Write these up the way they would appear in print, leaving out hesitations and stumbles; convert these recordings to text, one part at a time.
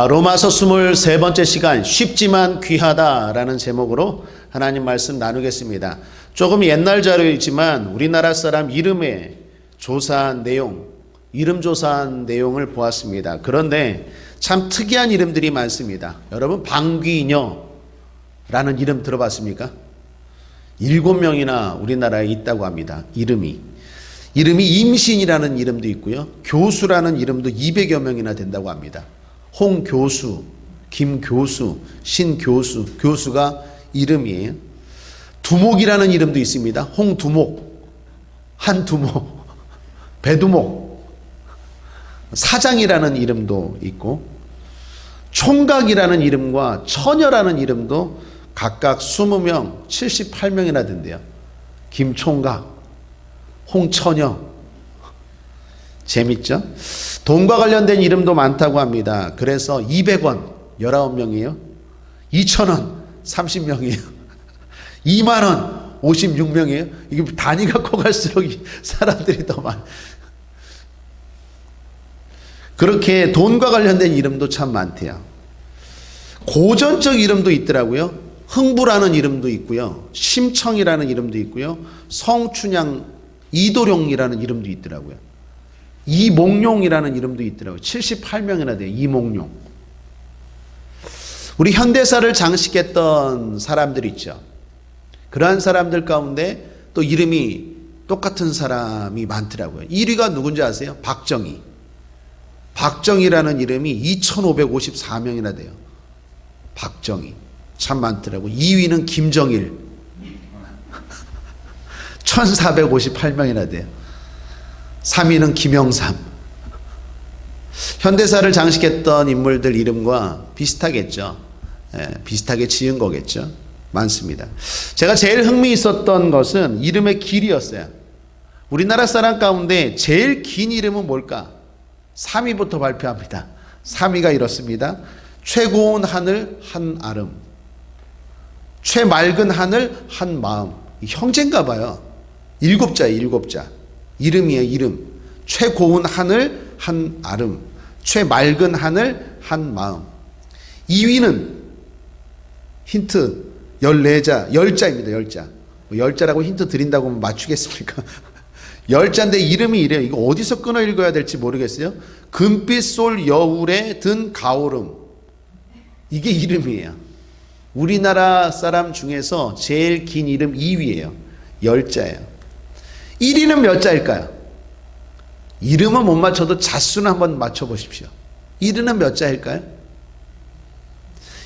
로마서 23번째 시간 쉽지만 귀하다라는 제목으로 하나님 말씀 나누겠습니다. 조금 옛날 자료이지만 우리나라 사람 이름에 조사한 내용, 이름 조사한 내용을 보았습니다. 그런데 참 특이한 이름들이 많습니다. 여러분 방귀녀라는 이름 들어봤습니까? 7명이나 우리나라에 있다고 합니다. 이름이 임신이라는 이름도 있고요. 교수라는 이름도 200여 명이나 된다고 합니다. 홍교수, 김교수, 신교수, 교수가 이름이에요. 두목이라는 이름도 있습니다. 홍두목, 한두목, 배두목, 사장이라는 이름도 있고, 총각이라는 이름과 처녀라는 이름도 각각 20명, 78명이나 된대요. 김총각, 홍처녀. 재밌죠? 돈과 관련된 이름도 많다고 합니다. 그래서 200원 19명이에요. 2,000원 30명이에요. 2만원 56명이에요. 이게 단위가 커갈수록 사람들이 더 많아요. 그렇게 돈과 관련된 이름도 참 많대요. 고전적 이름도 있더라고요. 흥부라는 이름도 있고요. 심청이라는 이름도 있고요. 성춘향 이도룡이라는 이름도 있더라고요. 이몽룡이라는 이름도 있더라고요. 78명이나 돼요. 이몽룡. 우리 현대사를 장식했던 사람들 있죠. 그러한 사람들 가운데 또 이름이 똑같은 사람이 많더라고요. 1위가 누군지 아세요? 박정희. 박정희라는 이름이 2554명이나 돼요. 박정희. 참 많더라고요. 2위는 김정일. 1458명이나 돼요. 3위는 김영삼. 현대사를 장식했던 인물들 이름과 비슷하겠죠. 비슷하게 지은 거겠죠. 많습니다. 제가 제일 흥미있었던 것은 이름의 길이였어요. 우리나라 사람 가운데 제일 긴 이름은 뭘까? 3위부터 발표합니다. 3위가 이렇습니다. 최고운 하늘 한 아름, 최맑은 하늘 한 마음. 형제인가 봐요. 7자예요. 7자. 이름이에요. 이름. 최고운 하늘 한 아름, 최맑은 하늘 한 마음. 2위는 힌트 14자, 10자입니다. 10자. 10자라고 힌트 드린다고 하면 맞추겠습니까? 10자인데 이름이 이래요. 이거 어디서 끊어 읽어야 될지 모르겠어요. 금빛 솔 여울에 든 가오름. 이게 이름이에요. 우리나라 사람 중에서 제일 긴 이름 2위예요. 10자예요. 1위는 몇 자일까요? 이름은 못 맞춰도 자수는 한번 맞춰보십시오. 1위는 몇 자일까요?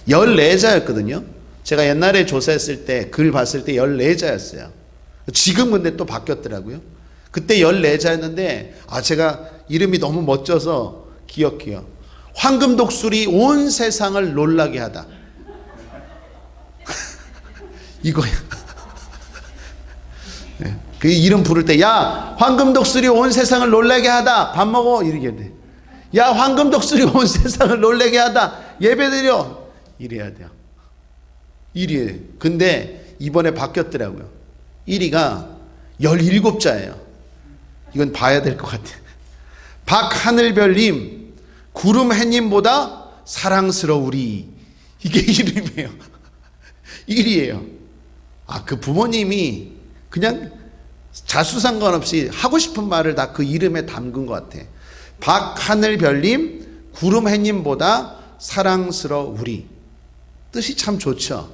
14자였거든요. 제가 옛날에 조사했을 때, 글 봤을 때 14자였어요. 지금 근데 또 바뀌었더라고요. 그때 14자였는데, 제가 이름이 너무 멋져서 기억해요. 황금 독수리 온 세상을 놀라게 하다. 이거야. 네. 그 이름 부를 때, 야, 황금 독수리 온 세상을 놀라게 하다. 밥 먹어. 이렇게 돼. 야, 황금 독수리 온 세상을 놀라게 하다. 예배 드려. 이래야 돼요. 1위. 근데 이번에 바뀌었더라고요. 1위가 17자예요. 이건 봐야 될 것 같아요. 박하늘별님, 구름 해님보다 사랑스러우리. 이게 이름이에요. 1위예요. 그 부모님이 그냥 자수 상관없이 하고 싶은 말을 다 그 이름에 담근 것 같아. 박하늘별님, 구름해님보다 사랑스러우리. 뜻이 참 좋죠.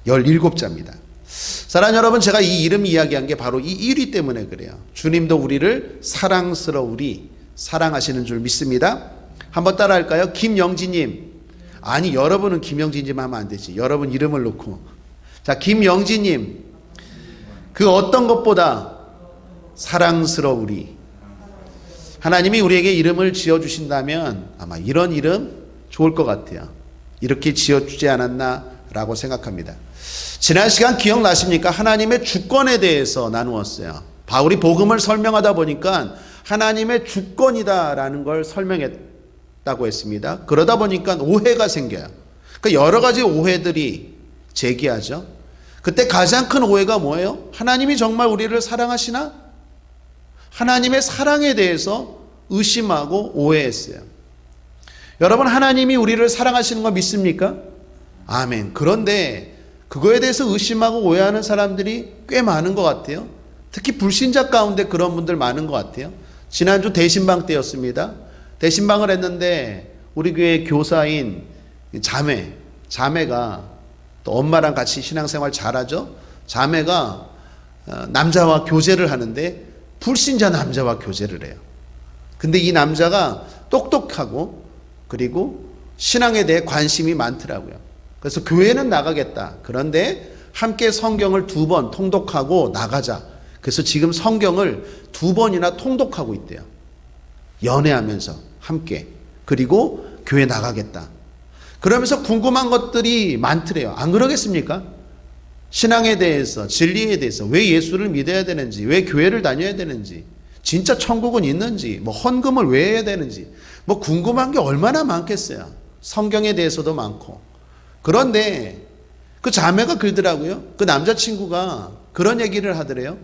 17자입니다. 사랑하는 여러분, 제가 이 이름 이야기한 게 바로 이 1위 때문에 그래요. 주님도 우리를 사랑스러우리, 사랑하시는 줄 믿습니다. 한번 따라 할까요? 김영진님. 아니, 여러분은 김영진님 하면 안 되지. 여러분 이름을 놓고. 자, 김영진님. 그 어떤 것보다 사랑스러우리. 하나님이 우리에게 이름을 지어주신다면 아마 이런 이름 좋을 것 같아요. 이렇게 지어주지 않았나 라고 생각합니다. 지난 시간 기억나십니까? 하나님의 주권에 대해서 나누었어요. 바울이 복음을 설명하다 보니까 하나님의 주권이다라는 걸 설명했다고 했습니다. 그러다 보니까 오해가 생겨요. 그러니까 여러 가지 오해들이 제기하죠. 그때 가장 큰 오해가 뭐예요? 하나님이 정말 우리를 사랑하시나? 하나님의 사랑에 대해서 의심하고 오해했어요. 여러분, 하나님이 우리를 사랑하시는 거 믿습니까? 아멘. 그런데 그거에 대해서 의심하고 오해하는 사람들이 꽤 많은 것 같아요. 특히 불신자 가운데 그런 분들 많은 것 같아요. 지난주 대신방 때였습니다. 대신방을 했는데 우리 교회 교사인 자매가 또 엄마랑 같이 신앙생활 잘하죠. 자매가 남자와 교제를 하는데 불신자 남자와 교제를 해요. 근데 이 남자가 똑똑하고 그리고 신앙에 대해 관심이 많더라고요. 그래서 교회는 나가겠다. 그런데 함께 성경을 2번 통독하고 나가자. 그래서 지금 성경을 2번이나 통독하고 있대요. 연애하면서 함께. 그리고 교회 나가겠다. 그러면서 궁금한 것들이 많더래요. 안 그러겠습니까? 신앙에 대해서, 진리에 대해서, 왜 예수를 믿어야 되는지, 왜 교회를 다녀야 되는지, 진짜 천국은 있는지, 뭐 헌금을 왜 해야 되는지, 뭐 궁금한 게 얼마나 많겠어요. 성경에 대해서도 많고. 그런데 그 자매가 그러더라고요. 그 남자친구가 그런 얘기를 하더래요.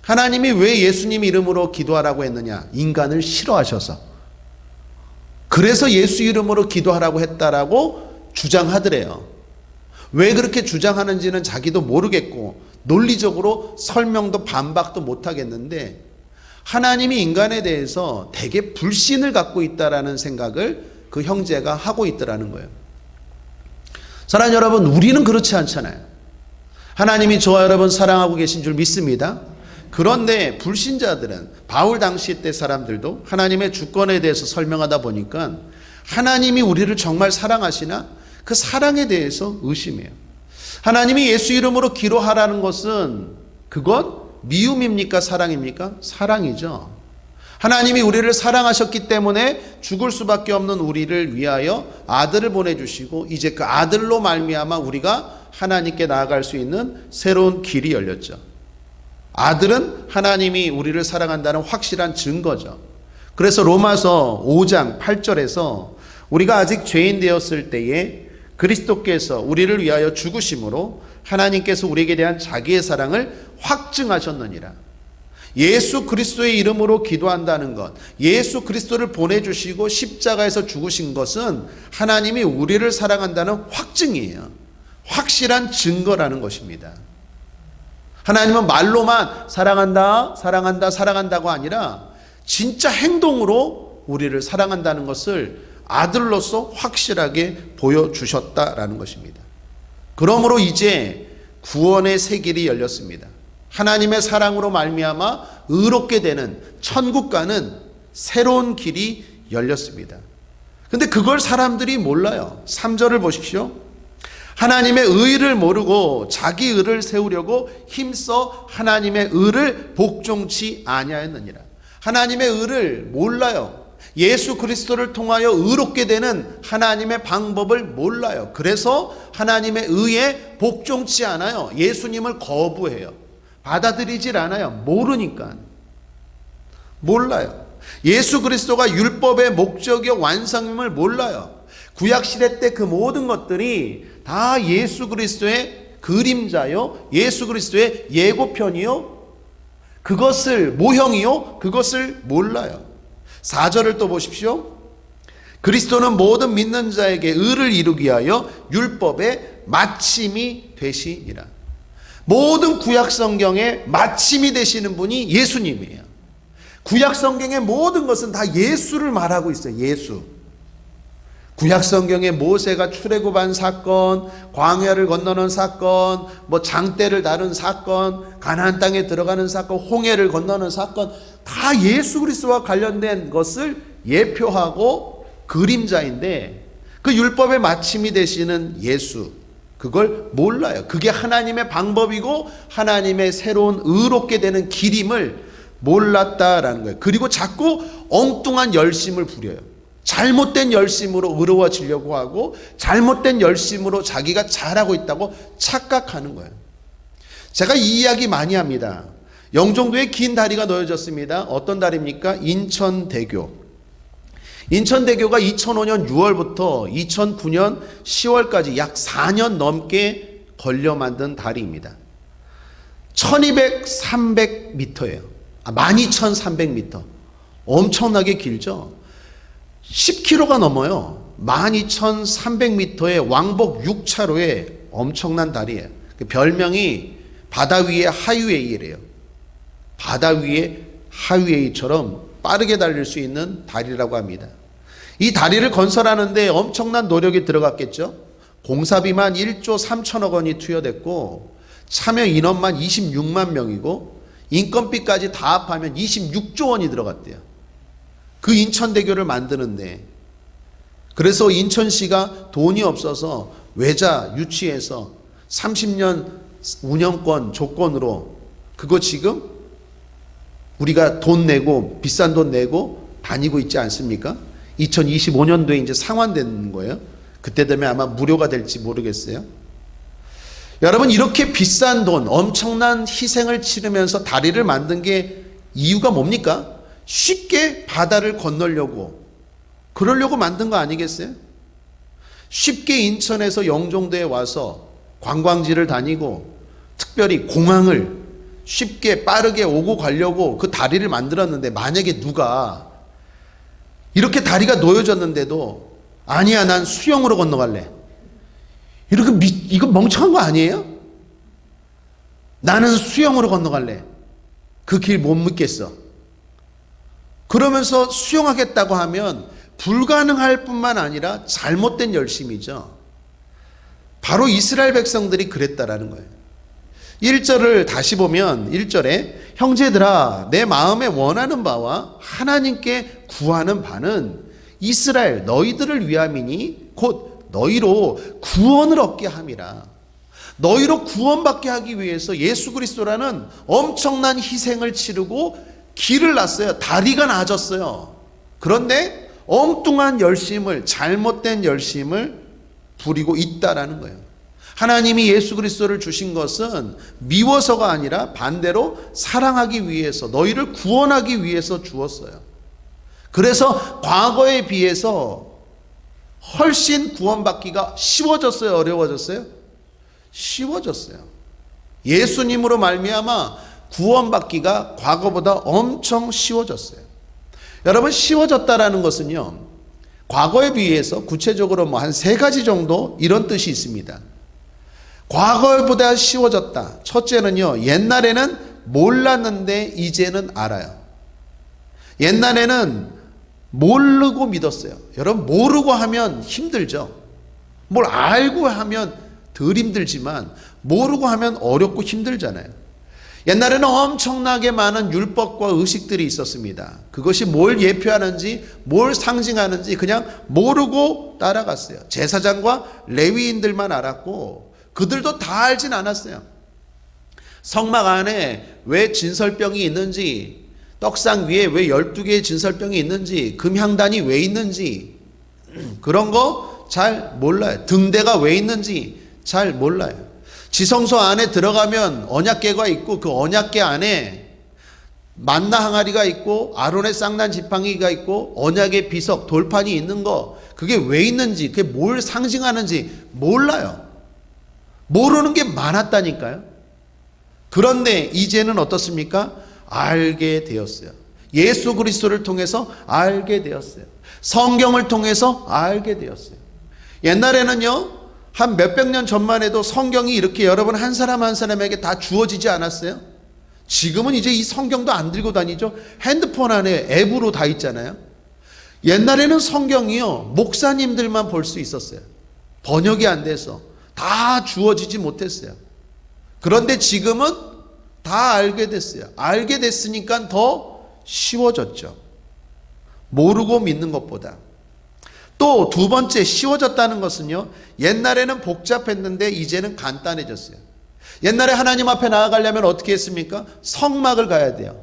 하나님이 왜 예수님 이름으로 기도하라고 했느냐? 인간을 싫어하셔서. 그래서 예수 이름으로 기도하라고 했다라고 주장하더래요. 왜 그렇게 주장하는지는 자기도 모르겠고 논리적으로 설명도 반박도 못하겠는데 하나님이 인간에 대해서 되게 불신을 갖고 있다라는 생각을 그 형제가 하고 있더라는 거예요. 사랑하는 여러분, 우리는 그렇지 않잖아요. 하나님이 저와 여러분 사랑하고 계신 줄 믿습니다. 그런데 불신자들은 바울 당시 때 사람들도 하나님의 주권에 대해서 설명하다 보니까 하나님이 우리를 정말 사랑하시나? 그 사랑에 대해서 의심해요. 하나님이 예수 이름으로 기도하라는 것은 그건 미움입니까? 사랑입니까? 사랑이죠. 하나님이 우리를 사랑하셨기 때문에 죽을 수밖에 없는 우리를 위하여 아들을 보내주시고 이제 그 아들로 말미암아 우리가 하나님께 나아갈 수 있는 새로운 길이 열렸죠. 아들은 하나님이 우리를 사랑한다는 확실한 증거죠. 그래서 로마서 5장 8절에서 우리가 아직 죄인 되었을 때에 그리스도께서 우리를 위하여 죽으심으로 하나님께서 우리에게 대한 자기의 사랑을 확증하셨느니라. 예수 그리스도의 이름으로 기도한다는 것, 예수 그리스도를 보내주시고 십자가에서 죽으신 것은 하나님이 우리를 사랑한다는 확증이에요. 확실한 증거라는 것입니다. 하나님은 말로만 사랑한다, 사랑한다, 사랑한다고 아니라 진짜 행동으로 우리를 사랑한다는 것을 아들로서 확실하게 보여주셨다라는 것입니다. 그러므로 이제 구원의 새 길이 열렸습니다. 하나님의 사랑으로 말미암아 의롭게 되는 천국 가는 새로운 길이 열렸습니다. 근데 그걸 사람들이 몰라요. 3절을 보십시오. 하나님의 의를 모르고 자기 의를 세우려고 힘써 하나님의 의를 복종치 아니하였느니라. 하나님의 의를 몰라요. 예수 그리스도를 통하여 의롭게 되는 하나님의 방법을 몰라요. 그래서 하나님의 의에 복종치 않아요. 예수님을 거부해요. 받아들이질 않아요. 모르니까. 몰라요. 예수 그리스도가 율법의 목적이요 완성임을 몰라요. 구약시대 때 그 모든 것들이 다 예수 그리스도의 그림자요, 예수 그리스도의 예고편이요, 그것을 모형이요, 그것을 몰라요. 4절을 또 보십시오. 그리스도는 모든 믿는 자에게 의를 이루기 위하여 율법의 마침이 되시니라. 모든 구약 성경의 마침이 되시는 분이 예수님이에요. 구약 성경의 모든 것은 다 예수를 말하고 있어요. 예수. 구약 성경에 모세가 출애굽한 사건, 광야를 건너는 사건, 뭐 장대를 다룬 사건, 가나안 땅에 들어가는 사건, 홍해를 건너는 사건, 다 예수 그리스도와 관련된 것을 예표하고 그림자인데 그 율법의 마침이 되시는 예수, 그걸 몰라요. 그게 하나님의 방법이고 하나님의 새로운 의롭게 되는 길임을 몰랐다라는 거예요. 그리고 자꾸 엉뚱한 열심을 부려요. 잘못된 열심으로 의로워지려고 하고 잘못된 열심으로 자기가 잘하고 있다고 착각하는 거예요. 제가 이 이야기 많이 합니다. 영종도에 긴 다리가 놓여졌습니다. 어떤 다리입니까? 인천대교. 인천대교가 2005년 6월부터 2009년 10월까지 약 4년 넘게 걸려 만든 다리입니다. 1200, 300m예요. 12,300m. 엄청나게 길죠. 10km가 넘어요. 12,300m의 왕복 6차로의 엄청난 다리예요. 별명이 바다 위의 하이웨이래요. 바다 위의 하이웨이처럼 빠르게 달릴 수 있는 다리라고 합니다. 이 다리를 건설하는데 엄청난 노력이 들어갔겠죠. 공사비만 1조 3천억 원이 투여됐고 참여 인원만 26만 명이고 인건비까지 다 합하면 26조 원이 들어갔대요. 그 인천대교를 만드는데. 그래서 인천시가 돈이 없어서 외자 유치해서 30년 운영권 조건으로 그거 지금 우리가 돈 내고 비싼 돈 내고 다니고 있지 않습니까? 2025년도에 이제 상환되는 거예요. 그때 되면 아마 무료가 될지 모르겠어요. 여러분, 이렇게 비싼 돈, 엄청난 희생을 치르면서 다리를 만든 게 이유가 뭡니까? 쉽게 바다를 건너려고, 그러려고 만든 거 아니겠어요? 쉽게 인천에서 영종도에 와서 관광지를 다니고 특별히 공항을 쉽게 빠르게 오고 가려고 그 다리를 만들었는데, 만약에 누가 이렇게 다리가 놓여졌는데도 아니야, 난 수영으로 건너갈래, 이렇게 이거 멍청한 거 아니에요? 나는 수영으로 건너갈래, 그 길 못 믿겠어, 그러면서 수영하겠다고 하면 불가능할 뿐만 아니라 잘못된 열심이죠. 바로 이스라엘 백성들이 그랬다라는 거예요. 1절을 다시 보면 1절에 형제들아, 내 마음에 원하는 바와 하나님께 구하는 바는 이스라엘 너희들을 위함이니 곧 너희로 구원을 얻게 함이라. 너희로 구원받게 하기 위해서 예수 그리스도라는 엄청난 희생을 치르고 길을 놨어요. 다리가 나아졌어요. 그런데 엉뚱한 열심을, 잘못된 열심을 부리고 있다라는 거예요. 하나님이 예수 그리스도를 주신 것은 미워서가 아니라 반대로 사랑하기 위해서, 너희를 구원하기 위해서 주었어요. 그래서 과거에 비해서 훨씬 구원받기가 쉬워졌어요, 어려워졌어요? 쉬워졌어요. 예수님으로 말미암아 구원받기가 과거보다 엄청 쉬워졌어요. 여러분, 쉬워졌다라는 것은요, 과거에 비해서 구체적으로 한 3가지 정도 이런 뜻이 있습니다. 과거보다 쉬워졌다. 첫째는요, 옛날에는 몰랐는데 이제는 알아요. 옛날에는 모르고 믿었어요. 여러분, 모르고 하면 힘들죠. 뭘 알고 하면 덜 힘들지만 모르고 하면 어렵고 힘들잖아요. 옛날에는 엄청나게 많은 율법과 의식들이 있었습니다. 그것이 뭘 예표하는지, 뭘 상징하는지 그냥 모르고 따라갔어요. 제사장과 레위인들만 알았고 그들도 다 알진 않았어요. 성막 안에 왜 진설병이 있는지, 떡상 위에 왜 12개의 진설병이 있는지, 금향단이 왜 있는지 그런 거 잘 몰라요. 등대가 왜 있는지 잘 몰라요. 지성소 안에 들어가면 언약궤가 있고 그 언약궤 안에 만나 항아리가 있고 아론의 쌍난 지팡이가 있고 언약의 비석, 돌판이 있는 거, 그게 왜 있는지, 그게 뭘 상징하는지 몰라요. 모르는 게 많았다니까요. 그런데 이제는 어떻습니까? 알게 되었어요. 예수 그리스도를 통해서 알게 되었어요. 성경을 통해서 알게 되었어요. 옛날에는요, 한 몇백 년 전만 해도 성경이 이렇게 여러분 한 사람 한 사람에게 다 주어지지 않았어요? 지금은 이제 이 성경도 안 들고 다니죠. 핸드폰 안에 앱으로 다 있잖아요. 옛날에는 성경이요, 목사님들만 볼 수 있었어요. 번역이 안 돼서 다 주어지지 못했어요. 그런데 지금은 다 알게 됐어요. 알게 됐으니까 더 쉬워졌죠. 모르고 믿는 것보다. 또 두 번째, 쉬워졌다는 것은요, 옛날에는 복잡했는데 이제는 간단해졌어요. 옛날에 하나님 앞에 나아가려면 어떻게 했습니까? 성막을 가야 돼요.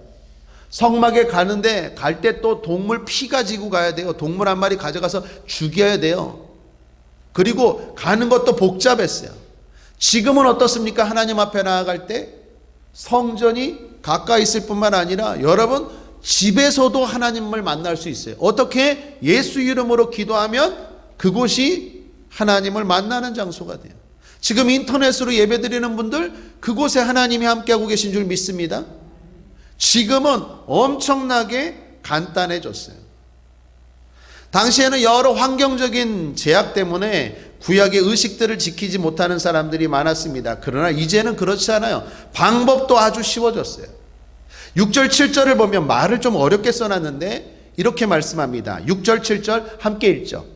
성막에 가는데 갈 때 또 동물 피 가지고 가야 돼요. 동물 한 마리 가져가서 죽여야 돼요. 그리고 가는 것도 복잡했어요. 지금은 어떻습니까? 하나님 앞에 나아갈 때 성전이 가까이 있을 뿐만 아니라 여러분 집에서도 하나님을 만날 수 있어요. 어떻게? 예수 이름으로 기도하면 그곳이 하나님을 만나는 장소가 돼요. 지금 인터넷으로 예배드리는 분들, 그곳에 하나님이 함께하고 계신 줄 믿습니다. 지금은 엄청나게 간단해졌어요. 당시에는 여러 환경적인 제약 때문에 구약의 의식들을 지키지 못하는 사람들이 많았습니다. 그러나 이제는 그렇지 않아요. 방법도 아주 쉬워졌어요. 6절 7절을 보면 말을 좀 어렵게 써놨는데 이렇게 말씀합니다. 6절 7절 함께 읽죠.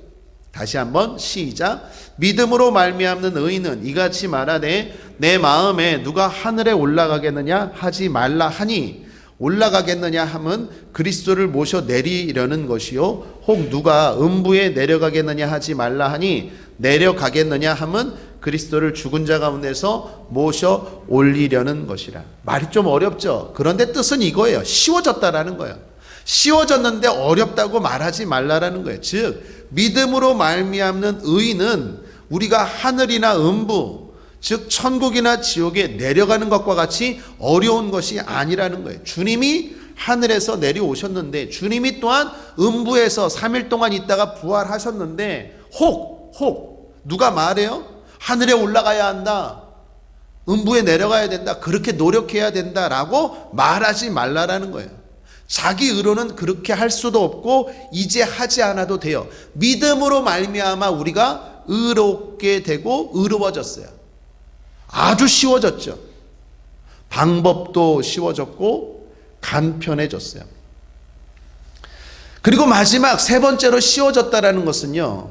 다시 한번 시작. 믿음으로 말미암는 의인은 이같이 말하되 내 마음에 누가 하늘에 올라가겠느냐 하지 말라 하니, 올라가겠느냐 함은 그리스도를 모셔 내리려는 것이요, 혹 누가 음부에 내려가겠느냐 하지 말라 하니 내려가겠느냐 함은 그리스도를 죽은 자 가운데서 모셔 올리려는 것이라. 말이 좀 어렵죠. 그런데 뜻은 이거예요. 쉬워졌다라는 거예요. 쉬워졌는데 어렵다고 말하지 말라라는 거예요. 즉 믿음으로 말미암는 의인은 우리가 하늘이나 음부, 즉 천국이나 지옥에 내려가는 것과 같이 어려운 것이 아니라는 거예요. 주님이 하늘에서 내려오셨는데, 주님이 또한 음부에서 3일 동안 있다가 부활하셨는데, 혹 누가 말해요? 하늘에 올라가야 한다, 음부에 내려가야 된다, 그렇게 노력해야 된다라고 말하지 말라라는 거예요. 자기 의로는 그렇게 할 수도 없고 이제 하지 않아도 돼요. 믿음으로 말미암아 우리가 의롭게 되고 의로워졌어요. 아주 쉬워졌죠. 방법도 쉬워졌고 간편해졌어요. 그리고 마지막 세 번째로 쉬워졌다라는 것은요,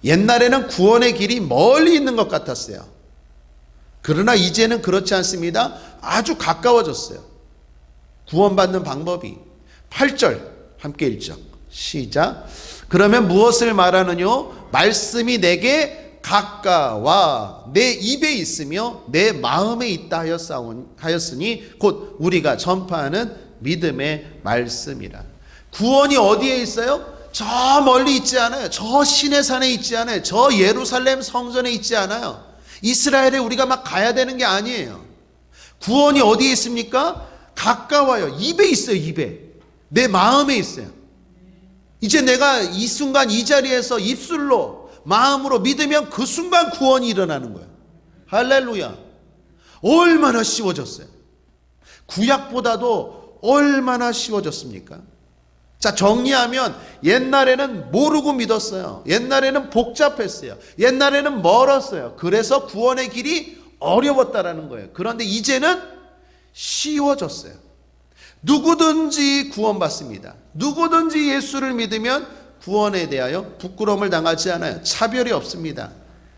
옛날에는 구원의 길이 멀리 있는 것 같았어요. 그러나 이제는 그렇지 않습니다. 아주 가까워졌어요. 구원받는 방법이. 8절 함께 읽죠. 시작. 그러면 무엇을 말하느뇨? 말씀이 내게 가까와 내 입에 있으며 내 마음에 있다 하였으니 곧 우리가 전파하는 믿음의 말씀이라. 구원이 어디에 있어요? 저 멀리 있지 않아요. 저 시내산에 있지 않아요. 저 예루살렘 성전에 있지 않아요. 이스라엘에 우리가 막 가야 되는 게 아니에요. 구원이 어디에 있습니까? 가까워요. 입에 있어요. 입에. 내 마음에 있어요. 이제 내가 이 순간 이 자리에서 입술로 마음으로 믿으면 그 순간 구원이 일어나는 거예요. 할렐루야. 얼마나 쉬워졌어요. 구약보다도 얼마나 쉬워졌습니까? 자, 정리하면 옛날에는 모르고 믿었어요. 옛날에는 복잡했어요. 옛날에는 멀었어요. 그래서 구원의 길이 어려웠다라는 거예요. 그런데 이제는 쉬워졌어요. 누구든지 구원받습니다. 누구든지 예수를 믿으면 구원에 대하여 부끄러움을 당하지 않아요. 차별이 없습니다.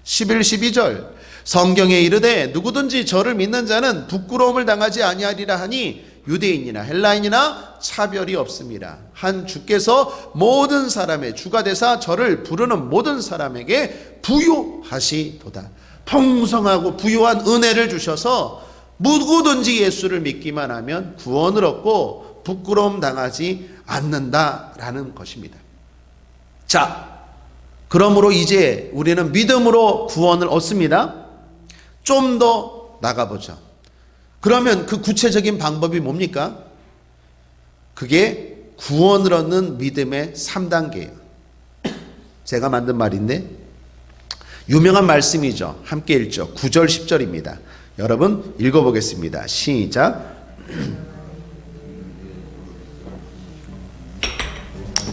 11, 12절 성경에 이르되 누구든지 저를 믿는 자는 부끄러움을 당하지 아니하리라 하니 유대인이나 헬라인이나 차별이 없습니다. 한 주께서 모든 사람의 주가 되사 저를 부르는 모든 사람에게 부요하시도다. 풍성하고 부요한 은혜를 주셔서 누구든지 예수를 믿기만 하면 구원을 얻고 부끄러움 당하지 않는다라는 것입니다. 자, 그러므로 이제 우리는 믿음으로 구원을 얻습니다. 좀 더 나가보죠. 그러면 그 구체적인 방법이 뭡니까? 그게 구원을 얻는 믿음의 3단계예요. 제가 만든 말인데 유명한 말씀이죠. 함께 읽죠. 9절 10절입니다. 여러분 읽어보겠습니다. 시작.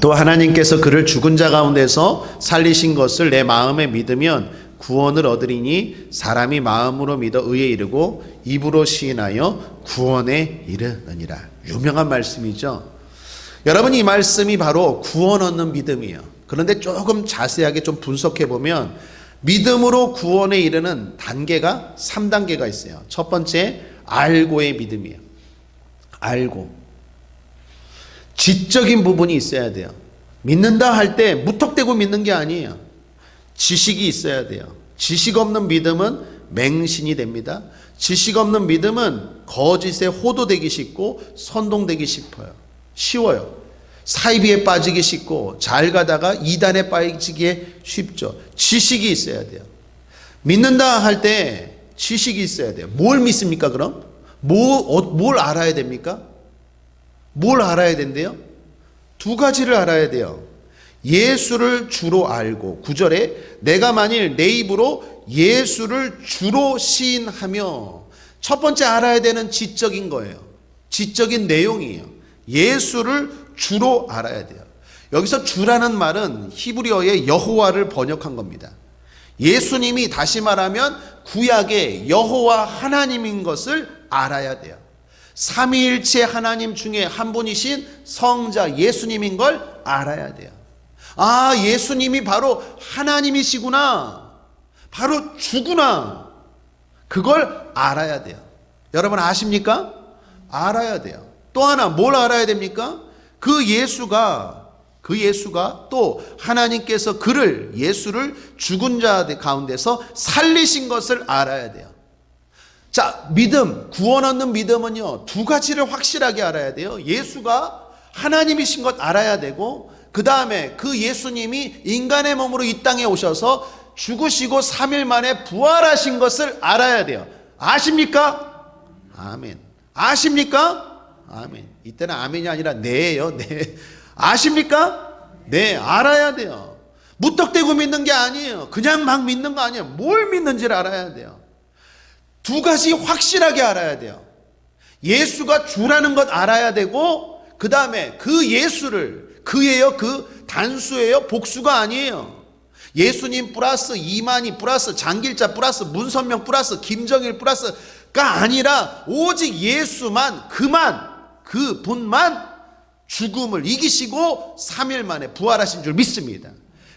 또 하나님께서 그를 죽은 자 가운데서 살리신 것을 내 마음에 믿으면 구원을 얻으리니 사람이 마음으로 믿어 의에 이르고 입으로 시인하여 구원에 이르느니라. 유명한 말씀이죠. 여러분, 이 말씀이 바로 구원 얻는 믿음이에요. 그런데 조금 자세하게 좀 분석해 보면 믿음으로 구원에 이르는 단계가 3단계가 있어요. 첫 번째, 알고의 믿음이에요. 알고. 지적인 부분이 있어야 돼요. 믿는다 할 때 무턱대고 믿는 게 아니에요. 지식이 있어야 돼요. 지식 없는 믿음은 맹신이 됩니다. 지식 없는 믿음은 거짓에 호도되기 쉽고 선동되기 쉬워요. 사이비에 빠지기 쉽고 잘 가다가 이단에 빠지기 쉽죠. 지식이 있어야 돼요. 믿는다 할 때 지식이 있어야 돼요. 뭘 믿습니까 그럼? 뭘 알아야 됩니까? 뭘 알아야 된대요? 두 가지를 알아야 돼요. 예수를 주로 알고, 9절에 내가 만일 내 입으로 예수를 주로 시인하며, 첫 번째 알아야 되는 지적인 거예요. 지적인 내용이에요. 예수를 주로 알아야 돼요. 여기서 주라는 말은 히브리어의 여호와를 번역한 겁니다. 예수님이 다시 말하면 구약의 여호와 하나님인 것을 알아야 돼요. 삼위일체 하나님 중에 한 분이신 성자 예수님인 걸 알아야 돼요. 아, 예수님이 바로 하나님이시구나, 바로 주구나, 그걸 알아야 돼요. 여러분 아십니까? 알아야 돼요. 또 하나 뭘 알아야 됩니까? 그 예수가 또 하나님께서 예수를 죽은 자 가운데서 살리신 것을 알아야 돼요. 자, 믿음, 구원 얻는 믿음은요, 두 가지를 확실하게 알아야 돼요. 예수가 하나님이신 것 알아야 되고, 그 다음에 그 예수님이 인간의 몸으로 이 땅에 오셔서 죽으시고 3일 만에 부활하신 것을 알아야 돼요. 아십니까? 아멘. 아십니까? 아멘. 이때는 아멘이 아니라 네예요. 네. 아십니까? 네, 알아야 돼요. 무턱대고 믿는 게 아니에요. 그냥 막 믿는 거 아니에요. 뭘 믿는지를 알아야 돼요. 두 가지 확실하게 알아야 돼요. 예수가 주라는 것 알아야 되고, 그 다음에 그 예수를, 그예요, 그 단수예요, 복수가 아니에요. 예수님 플러스 이만희 플러스 장길자 플러스 문선명 플러스 김정일 플러스가 아니라 오직 예수만, 그분만 죽음을 이기시고 3일 만에 부활하신 줄 믿습니다.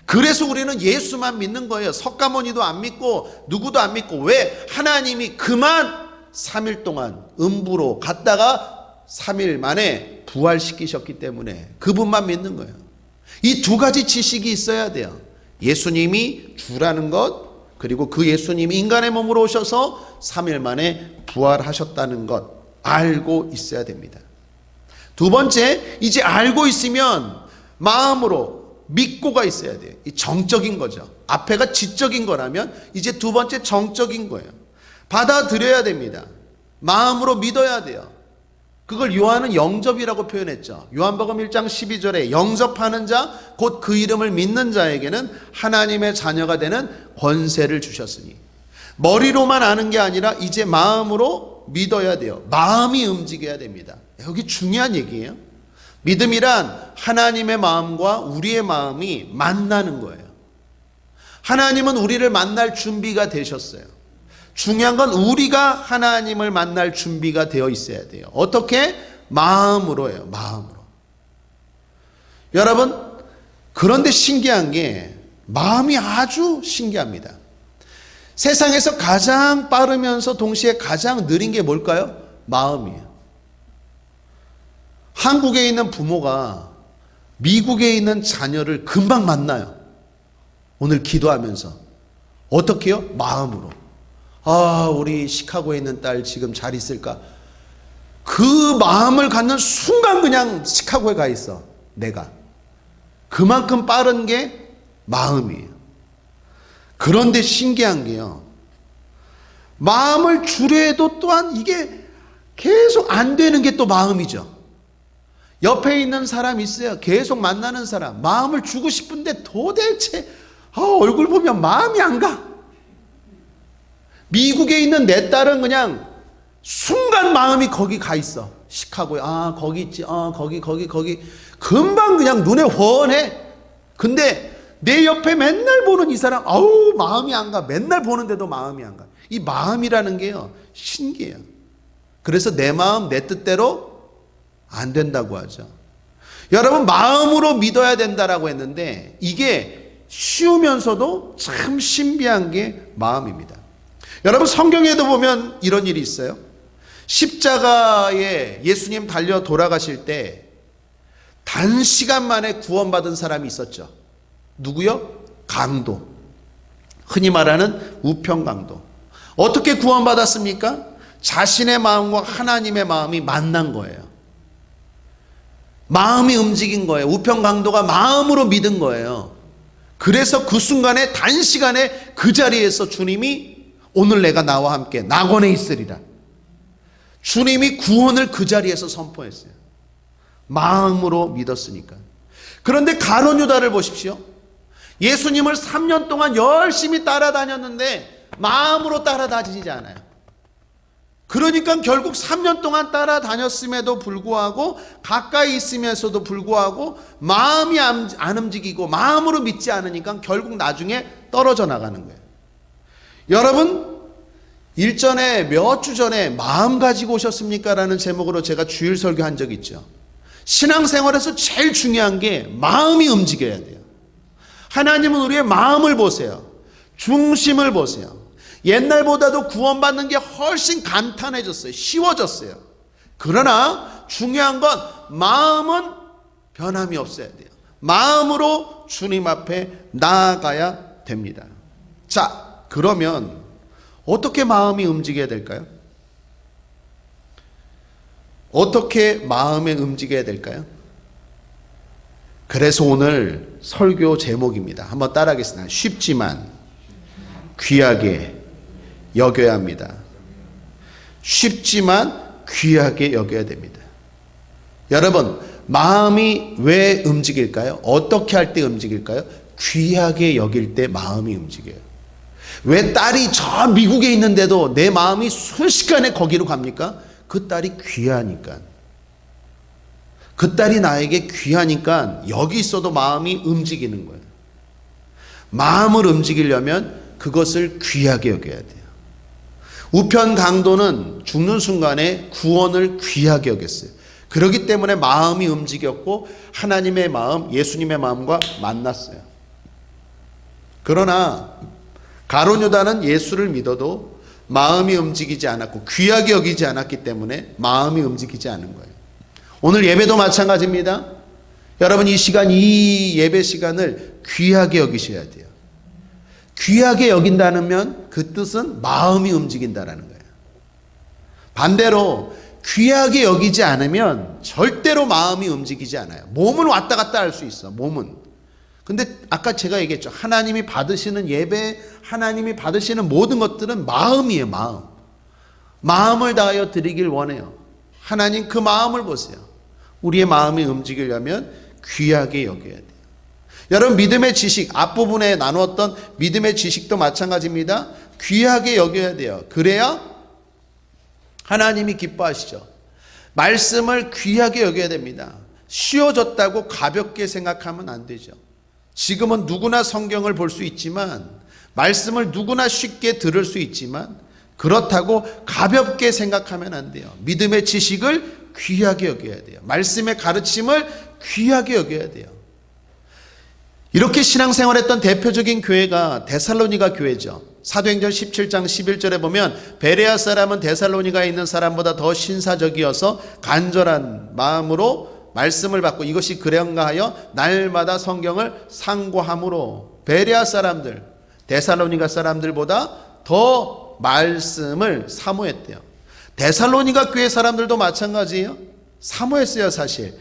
그래서 우리는 예수만 믿는 거예요. 석가모니도 안 믿고 누구도 안 믿고. 왜? 하나님이 3일 동안 음부로 갔다가 3일 만에 부활시키셨기 때문에 그분만 믿는 거예요. 이 두 가지 지식이 있어야 돼요. 예수님이 주라는 것, 그리고 그 예수님이 인간의 몸으로 오셔서 3일 만에 부활하셨다는 것 알고 있어야 됩니다. 두 번째, 이제 알고 있으면 마음으로 믿고가 있어야 돼요. 이 정적인 거죠. 앞에가 지적인 거라면 이제 두 번째 정적인 거예요. 받아들여야 됩니다. 마음으로 믿어야 돼요. 그걸 요한은 영접이라고 표현했죠. 요한복음 1장 12절에 영접하는 자, 곧 그 이름을 믿는 자에게는 하나님의 자녀가 되는 권세를 주셨으니. 머리로만 아는 게 아니라 이제 마음으로 믿어야 돼요. 마음이 움직여야 됩니다. 여기 중요한 얘기예요. 믿음이란 하나님의 마음과 우리의 마음이 만나는 거예요. 하나님은 우리를 만날 준비가 되셨어요. 중요한 건 우리가 하나님을 만날 준비가 되어 있어야 돼요. 어떻게? 마음으로예요. 마음으로. 여러분, 그런데 신기한 게 마음이 아주 신기합니다. 세상에서 가장 빠르면서 동시에 가장 느린 게 뭘까요? 마음이에요. 한국에 있는 부모가 미국에 있는 자녀를 금방 만나요. 오늘 기도하면서. 어떻게 해요? 마음으로. 아, 우리 시카고에 있는 딸 지금 잘 있을까? 그 마음을 갖는 순간 그냥 시카고에 가 있어. 내가. 그만큼 빠른 게 마음이에요. 그런데 신기한 게요, 마음을 주려해도 또한 이게 계속 안 되는 게 또 마음이죠. 옆에 있는 사람 있어요. 계속 만나는 사람. 마음을 주고 싶은데 도대체 얼굴 보면 마음이 안 가. 미국에 있는 내 딸은 그냥 순간 마음이 거기 가 있어. 시카고에. 거기 있지. 거기. 금방 그냥 눈에 훤해. 근데 내 옆에 맨날 보는 이 사람, 마음이 안 가. 맨날 보는데도 마음이 안 가. 이 마음이라는 게요, 신기해요. 그래서 내 마음, 내 뜻대로 안 된다고 하죠. 여러분, 마음으로 믿어야 된다라고 했는데 이게 쉬우면서도 참 신비한 게 마음입니다. 여러분, 성경에도 보면 이런 일이 있어요. 십자가에 예수님 달려 돌아가실 때 단시간 만에 구원받은 사람이 있었죠. 누구요? 강도. 흔히 말하는 우편강도. 어떻게 구원받았습니까? 자신의 마음과 하나님의 마음이 만난 거예요. 마음이 움직인 거예요. 우편강도가 마음으로 믿은 거예요. 그래서 그 순간에 단시간에 그 자리에서 주님이 오늘 내가 나와 함께 낙원에 있으리라. 주님이 구원을 그 자리에서 선포했어요. 마음으로 믿었으니까. 그런데 가룟 유다를 보십시오. 예수님을 3년 동안 열심히 따라다녔는데 마음으로 따라다니지 않아요. 그러니까 결국 3년 동안 따라다녔음에도 불구하고 가까이 있으면서도 불구하고 마음이 안 움직이고 마음으로 믿지 않으니까 결국 나중에 떨어져 나가는 거예요. 여러분, 일전에 몇 주 전에 마음 가지고 오셨습니까? 라는 제목으로 제가 주일 설교한 적 있죠. 신앙생활에서 제일 중요한 게 마음이 움직여야 돼요. 하나님은 우리의 마음을 보세요. 중심을 보세요. 옛날보다도 구원받는 게 훨씬 간단해졌어요. 쉬워졌어요. 그러나 중요한 건 마음은 변함이 없어야 돼요. 마음으로 주님 앞에 나아가야 됩니다. 자, 그러면 어떻게 마음이 움직여야 될까요? 어떻게 마음에 움직여야 될까요? 그래서 오늘 설교 제목입니다. 한번 따라하겠습니다. 쉽지만 귀하게 여겨야 합니다. 쉽지만 귀하게 여겨야 됩니다. 여러분, 마음이 왜 움직일까요? 어떻게 할 때 움직일까요? 귀하게 여길 때 마음이 움직여요. 왜 딸이 저 미국에 있는데도 내 마음이 순식간에 거기로 갑니까? 그 딸이 귀하니까. 그 딸이 나에게 귀하니까 여기 있어도 마음이 움직이는 거예요. 마음을 움직이려면 그것을 귀하게 여겨야 돼요. 우편 강도는 죽는 순간에 구원을 귀하게 여겼어요. 그렇기 때문에 마음이 움직였고 하나님의 마음, 예수님의 마음과 만났어요. 그러나 가룟 유다는 예수를 믿어도 마음이 움직이지 않았고 귀하게 여기지 않았기 때문에 마음이 움직이지 않은 거예요. 오늘 예배도 마찬가지입니다. 여러분, 이 시간, 이 예배 시간을 귀하게 여기셔야 돼요. 귀하게 여긴다면 그 뜻은 마음이 움직인다라는 거예요. 반대로 귀하게 여기지 않으면 절대로 마음이 움직이지 않아요. 몸은 왔다 갔다 할 수 있어. 몸은. 근데 아까 제가 얘기했죠. 하나님이 받으시는 예배, 하나님이 받으시는 모든 것들은 마음이에요. 마음. 마음을 다하여 드리길 원해요. 하나님 그 마음을 보세요. 우리의 마음이 움직이려면 귀하게 여겨야 돼요. 여러분, 믿음의 지식, 앞부분에 나누었던 믿음의 지식도 마찬가지입니다. 귀하게 여겨야 돼요. 그래야 하나님이 기뻐하시죠. 말씀을 귀하게 여겨야 됩니다. 쉬워졌다고 가볍게 생각하면 안 되죠. 지금은 누구나 성경을 볼 수 있지만, 말씀을 누구나 쉽게 들을 수 있지만, 그렇다고 가볍게 생각하면 안 돼요. 믿음의 지식을 귀하게 여겨야 돼요. 말씀의 가르침을 귀하게 여겨야 돼요. 이렇게 신앙생활했던 대표적인 교회가 데살로니가 교회죠. 사도행전 17장 11절에 보면 베레아 사람은 데살로니가에 있는 사람보다 더 신사적이어서 간절한 마음으로 말씀을 받고 이것이 그런가 하여 날마다 성경을 상고함으로 베레아 사람들, 데살로니가 사람들보다 더 말씀을 사모했대요. 데살로니가 교회 사람들도 마찬가지예요. 사모했어요. 사실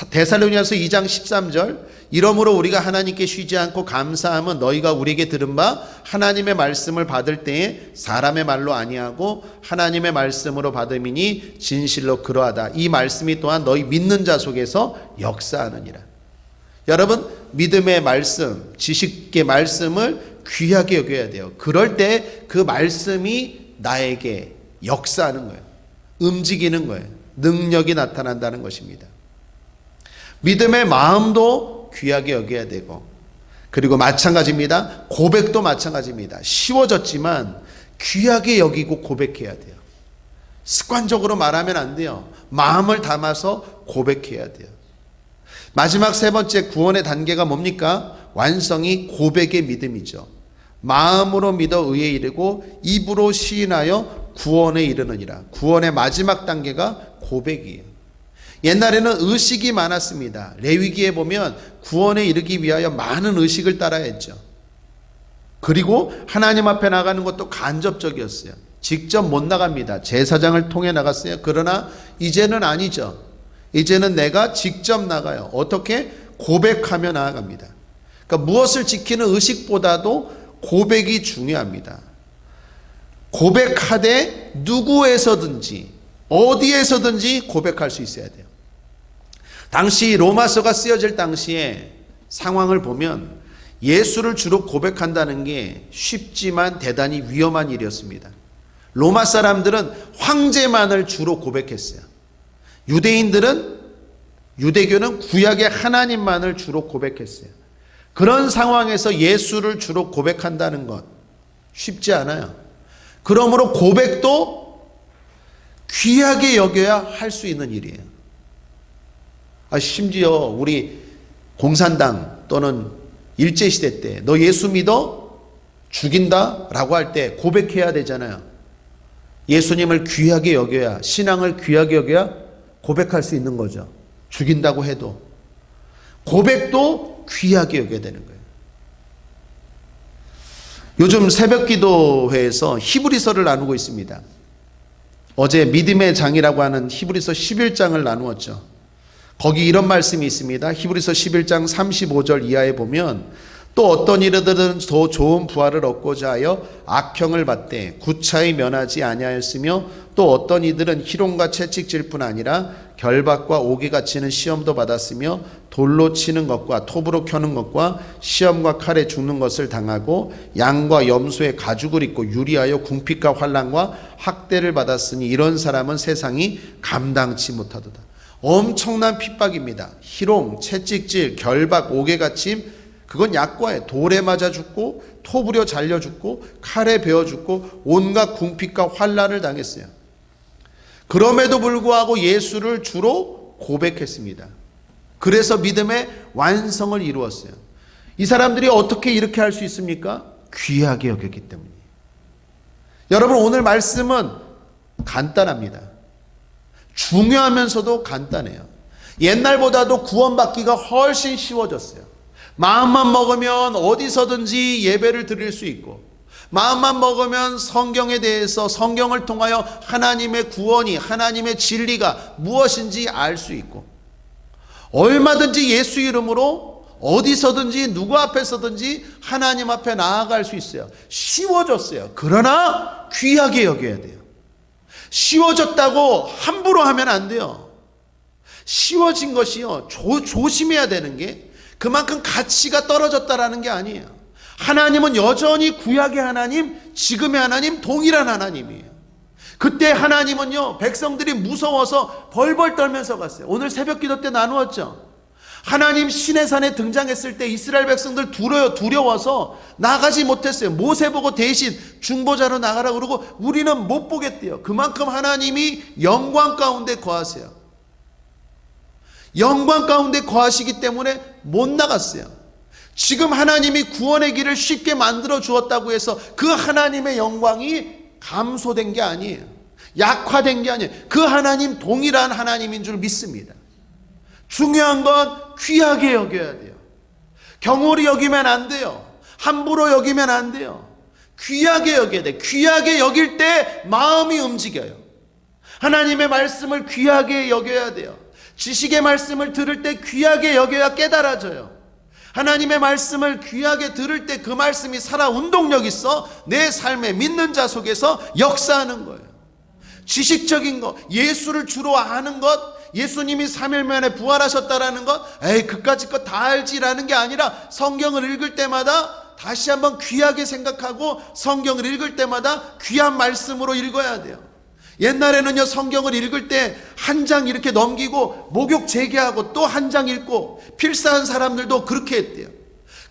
데살로니가서 2장 13절, 이러므로 우리가 하나님께 쉬지 않고 감사함은 너희가 우리에게 들은 바 하나님의 말씀을 받을 때에 사람의 말로 아니하고 하나님의 말씀으로 받음이니 진실로 그러하다. 이 말씀이 또한 너희 믿는 자 속에서 역사하느니라. 여러분, 믿음의 말씀, 지식의 말씀을 귀하게 여겨야 돼요. 그럴 때 그 말씀이 나에게 역사하는 거예요. 움직이는 거예요. 능력이 나타난다는 것입니다. 믿음의 마음도 귀하게 여겨야 되고, 그리고 마찬가지입니다. 고백도 마찬가지입니다. 쉬워졌지만 귀하게 여기고 고백해야 돼요. 습관적으로 말하면 안 돼요. 마음을 담아서 고백해야 돼요. 마지막 세 번째 구원의 단계가 뭡니까? 완성이 고백의 믿음이죠. 마음으로 믿어 의에 이르고 입으로 시인하여 구원에 이르느니라. 구원의 마지막 단계가 고백이에요. 옛날에는 의식이 많았습니다. 레위기에 보면 구원에 이르기 위하여 많은 의식을 따라야 했죠. 그리고 하나님 앞에 나가는 것도 간접적이었어요. 직접 못 나갑니다. 제사장을 통해 나갔어요. 그러나 이제는 아니죠. 이제는 내가 직접 나가요. 어떻게? 고백하며 나아갑니다. 그러니까 무엇을 지키는 의식보다도 고백이 중요합니다. 고백하되 누구에서든지 어디에서든지 고백할 수 있어야 돼요. 당시 로마서가 쓰여질 당시에 상황을 보면 예수를 주로 고백한다는 게 쉽지만 대단히 위험한 일이었습니다. 로마 사람들은 황제만을 주로 고백했어요. 유대교는 구약의 하나님만을 주로 고백했어요. 그런 상황에서 예수를 주로 고백한다는 것 쉽지 않아요. 그러므로 고백도 귀하게 여겨야 할 수 있는 일이에요. 심지어 우리 공산당 또는 일제시대 때 너 예수 믿어? 죽인다? 라고 할 때 고백해야 되잖아요. 예수님을 귀하게 여겨야, 신앙을 귀하게 여겨야 고백할 수 있는 거죠. 죽인다고 해도 고백도 귀하게 여겨야 되는 거예요. 요즘 새벽 기도회에서 히브리서를 나누고 있습니다. 어제 믿음의 장이라고 하는 히브리서 11장을 나누었죠. 거기 이런 말씀이 있습니다. 히브리서 11장 35절 이하에 보면 또 어떤 이들은 더 좋은 부활을 얻고자 하여 악형을 받되 구차히 면하지 아니하였으며 또 어떤 이들은 희롱과 채찍질 뿐 아니라 결박과 옥에 치는 시험도 받았으며 돌로 치는 것과 톱으로 켜는 것과 시험과 칼에 죽는 것을 당하고 양과 염소의 가죽을 입고 유리하여 궁핍과 환난과 학대를 받았으니 이런 사람은 세상이 감당치 못하도다. 엄청난 핍박입니다. 희롱, 채찍질, 결박, 옥에 갇힘, 그건 약과에 돌에 맞아 죽고 톱으로 잘려 죽고 칼에 베어 죽고 온갖 궁핍과 환난을 당했어요. 그럼에도 불구하고 예수를 주로 고백했습니다. 그래서 믿음의 완성을 이루었어요. 이 사람들이 어떻게 이렇게 할 수 있습니까? 귀하게 여겼기 때문이에요. 여러분, 오늘 말씀은 간단합니다. 중요하면서도 간단해요. 옛날보다도 구원받기가 훨씬 쉬워졌어요. 마음만 먹으면 어디서든지 예배를 드릴 수 있고, 마음만 먹으면 성경에 대해서, 성경을 통하여 하나님의 구원이, 하나님의 진리가 무엇인지 알 수 있고, 얼마든지 예수 이름으로 어디서든지 누구 앞에서든지 하나님 앞에 나아갈 수 있어요. 쉬워졌어요. 그러나 귀하게 여겨야 돼요. 쉬워졌다고 함부로 하면 안 돼요. 쉬워진 것이요, 조심해야 되는 게 그만큼 가치가 떨어졌다라는 게 아니에요. 하나님은 여전히 구약의 하나님, 지금의 하나님, 동일한 하나님이에요. 그때 하나님은요, 백성들이 무서워서 벌벌 떨면서 갔어요. 오늘 새벽 기도 때 나누었죠. 하나님 시내산에 등장했을 때 이스라엘 백성들 두려워서 나가지 못했어요. 모세 보고 대신 중보자로 나가라 그러고 우리는 못 보겠대요. 그만큼 하나님이 영광 가운데 거하세요. 영광 가운데 거하시기 때문에 못 나갔어요. 지금 하나님이 구원의 길을 쉽게 만들어 주었다고 해서 그 하나님의 영광이 감소된 게 아니에요. 약화된 게 아니에요. 그 하나님 동일한 하나님인 줄 믿습니다. 중요한 건 귀하게 여겨야 돼요. 경홀히 여기면 안 돼요. 함부로 여기면 안 돼요. 귀하게 여겨야 돼요. 귀하게 여길 때 마음이 움직여요. 하나님의 말씀을 귀하게 여겨야 돼요. 지식의 말씀을 들을 때 귀하게 여겨야 깨달아져요. 하나님의 말씀을 귀하게 들을 때 그 말씀이 살아 운동력 있어 내 삶에 믿는 자 속에서 역사하는 거예요. 지식적인 것, 예수를 주로 아는 것, 예수님이 3일 만에 부활하셨다라는 것, 그까짓 것 다 알지라는 게 아니라 성경을 읽을 때마다 다시 한번 귀하게 생각하고 성경을 읽을 때마다 귀한 말씀으로 읽어야 돼요. 옛날에는요, 성경을 읽을 때 한 장 이렇게 넘기고 목욕 재개하고 또 한 장 읽고 필사한 사람들도 그렇게 했대요.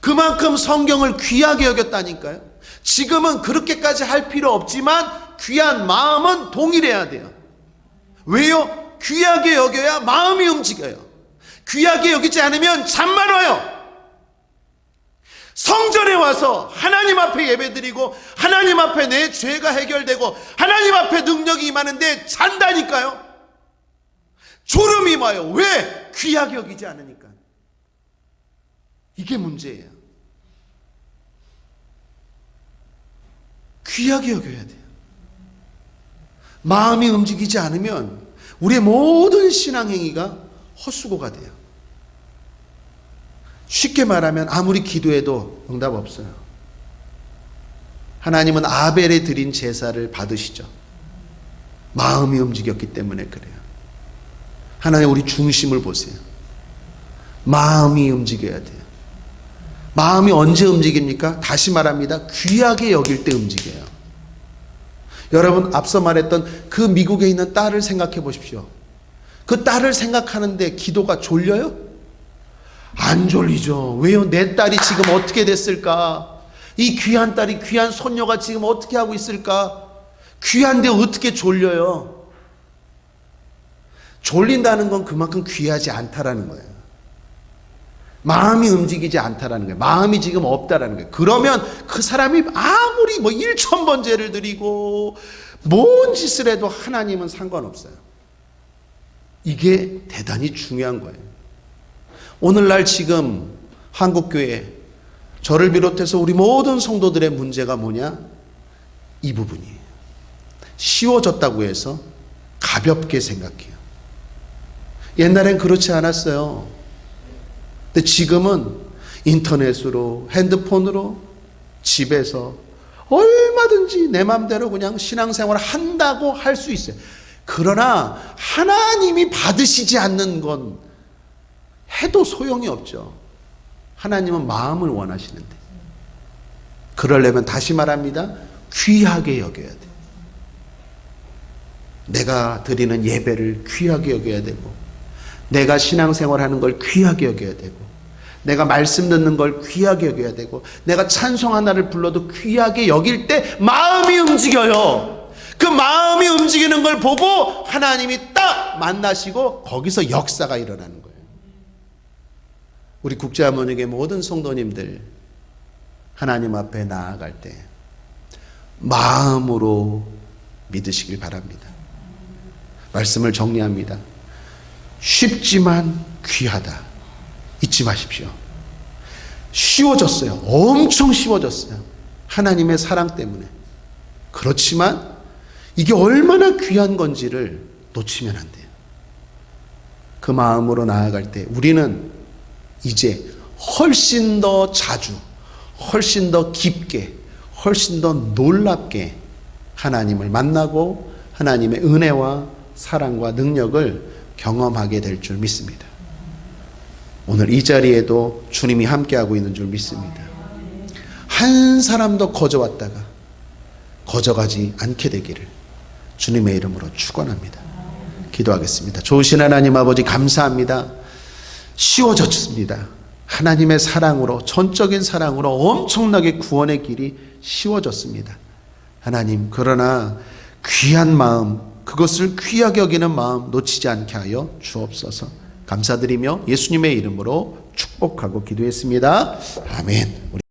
그만큼 성경을 귀하게 여겼다니까요. 지금은 그렇게까지 할 필요 없지만 귀한 마음은 동일해야 돼요. 왜요? 귀하게 여겨야 마음이 움직여요. 귀하게 여기지 않으면 잠만 와요. 성전에 와서 하나님 앞에 예배드리고 하나님 앞에 내 죄가 해결되고 하나님 앞에 능력이 임하는데 잔다니까요. 졸음이 와요. 왜? 귀하게 여기지 않으니까. 이게 문제예요. 귀하게 여겨야 돼요. 마음이 움직이지 않으면 우리의 모든 신앙행위가 헛수고가 돼요. 쉽게 말하면 아무리 기도해도 응답 없어요. 하나님은 아벨에 드린 제사를 받으시죠. 마음이 움직였기 때문에 그래요. 하나님, 우리 중심을 보세요. 마음이 움직여야 돼요. 마음이 언제 움직입니까? 다시 말합니다. 귀하게 여길 때 움직여요. 여러분 앞서 말했던 그 미국에 있는 딸을 생각해 보십시오. 그 딸을 생각하는데 기도가 졸려요? 안 졸리죠. 왜요? 내 딸이 지금 어떻게 됐을까? 이 귀한 딸이, 귀한 손녀가 지금 어떻게 하고 있을까? 귀한데 어떻게 졸려요? 졸린다는 건 그만큼 귀하지 않다라는 거예요. 마음이 움직이지 않다라는 거예요. 마음이 지금 없다라는 거예요. 그러면 그 사람이 아무리 1,000번 죄를 드리고 뭔 짓을 해도 하나님은 상관없어요. 이게 대단히 중요한 거예요. 오늘날 지금 한국교회, 저를 비롯해서 우리 모든 성도들의 문제가 뭐냐? 이 부분이에요. 쉬워졌다고 해서 가볍게 생각해요. 옛날엔 그렇지 않았어요. 근데 지금은 인터넷으로, 핸드폰으로, 집에서 얼마든지 내 마음대로 그냥 신앙생활을 한다고 할 수 있어요. 그러나 하나님이 받으시지 않는 건 해도 소용이 없죠. 하나님은 마음을 원하시는데. 그러려면 다시 말합니다. 귀하게 여겨야 돼요. 내가 드리는 예배를 귀하게 여겨야 되고, 내가 신앙생활하는 걸 귀하게 여겨야 되고, 내가 말씀 듣는 걸 귀하게 여겨야 되고, 내가 찬송 하나를 불러도 귀하게 여길 때 마음이 움직여요. 그 마음이 움직이는 걸 보고 하나님이 딱 만나시고 거기서 역사가 일어나는 거예요. 우리 국제하모닉의 모든 성도님들, 하나님 앞에 나아갈 때 마음으로 믿으시길 바랍니다. 말씀을 정리합니다. 쉽지만 귀하다. 잊지 마십시오. 쉬워졌어요. 엄청 쉬워졌어요. 하나님의 사랑 때문에. 그렇지만 이게 얼마나 귀한 건지를 놓치면 안 돼요. 그 마음으로 나아갈 때 우리는 이제 훨씬 더 자주, 훨씬 더 깊게, 훨씬 더 놀랍게 하나님을 만나고 하나님의 은혜와 사랑과 능력을 경험하게 될 줄 믿습니다. 오늘 이 자리에도 주님이 함께하고 있는 줄 믿습니다. 한 사람도 거저왔다가 거저가지 않게 되기를 주님의 이름으로 축원합니다. 기도하겠습니다. 좋으신 하나님 아버지 감사합니다. 쉬워졌습니다. 하나님의 사랑으로, 전적인 사랑으로 엄청나게 구원의 길이 쉬워졌습니다. 하나님, 그러나 귀한 마음, 그것을 귀하게 여기는 마음 놓치지 않게 하여 주옵소서. 감사드리며 예수님의 이름으로 축복하고 기도했습니다. 아멘. 우리